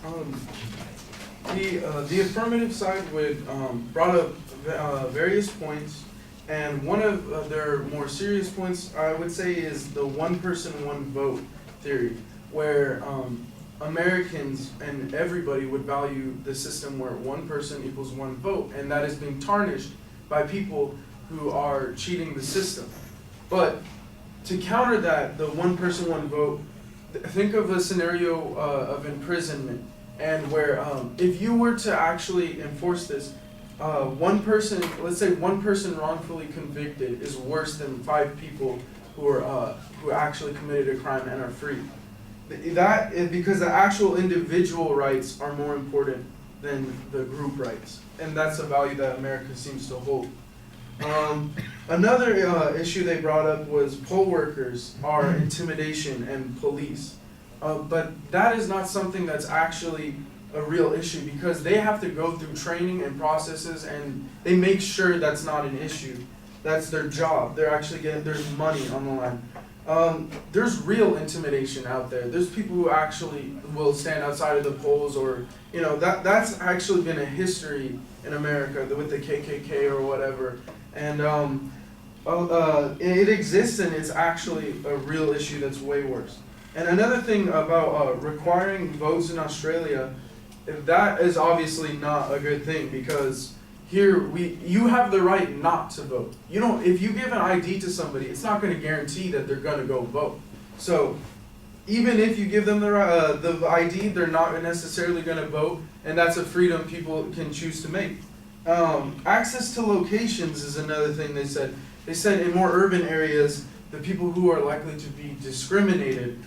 Um, the affirmative side would brought up various points, and one of their more serious points I would say is the one person one vote theory, where Americans and everybody would value the system where one person equals one vote, and that is being tarnished by people who are cheating the system. But to counter that, the one person one vote, think of a scenario of imprisonment, and where if you were to actually enforce this, one person, let's say one person wrongfully convicted is worse than 5 people who actually committed a crime and are free. That is because the actual individual rights are more important than the group rights, and that's a value that America seems to hold. Another issue they brought up was poll workers are intimidation and police. But that is not something that's actually a real issue, because they have to go through training and processes, and they make sure that's not an issue. That's their job. They're actually there's money on the line. There's real intimidation out there. There's people who actually will stand outside of the polls, or that's actually been a history in America with the KKK or whatever. And it exists, and it's actually a real issue that's way worse. And another thing about requiring votes in Australia, that is obviously not a good thing, because here you have the right not to vote. You don't. If you give an ID to somebody, it's not going to guarantee that they're going to go vote. So even if you give them the ID, they're not necessarily going to vote, and that's a freedom people can choose to make. Access to locations is another thing they said. They said in more urban areas, the people who are likely to be discriminated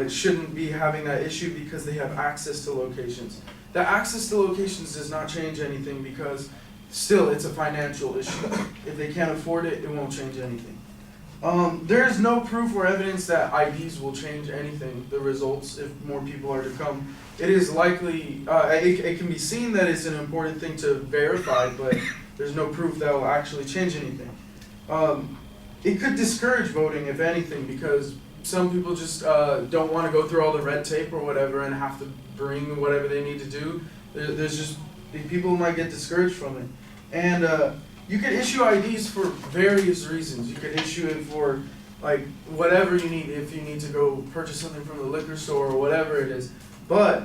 shouldn't be having that issue because they have access to locations. The access to locations does not change anything, because still it's a financial issue. If they can't afford it, it won't change anything. There is no proof or evidence that IDs will change anything, the results, if more people are to come. It is likely, it can be seen that it's an important thing to verify, but there's no proof that will actually change anything. It could discourage voting, if anything, because some people just don't want to go through all the red tape or whatever and have to bring whatever they need to do. There's just, people might get discouraged from it. And you could issue IDs for various reasons. You could issue it for like whatever you need, if you need to go purchase something from the liquor store or whatever it is. But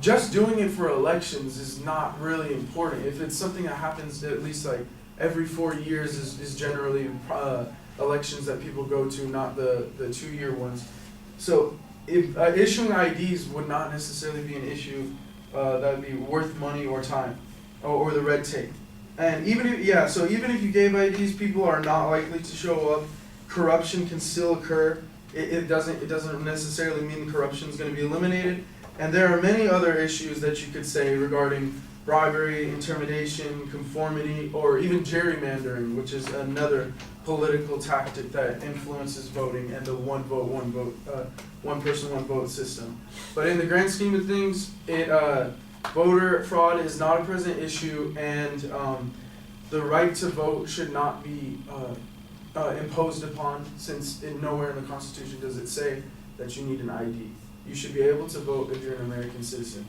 just doing it for elections is not really important. If it's something that happens at least like every 4 years is generally elections that people go to, not the 2-year ones. So if issuing IDs would not necessarily be an issue that would be worth money or time, or the red tape. And even if you gave IDs, people are not likely to show up. Corruption can still occur. It doesn't necessarily mean corruption is going to be eliminated. And there are many other issues that you could say regarding bribery, intimidation, conformity, or even gerrymandering, which is another political tactic that influences voting and the one person, one vote system. But in the grand scheme of things, voter fraud is not a present issue, and the right to vote should not be imposed upon, since nowhere in the Constitution does it say that you need an ID. You should be able to vote if you're an American citizen.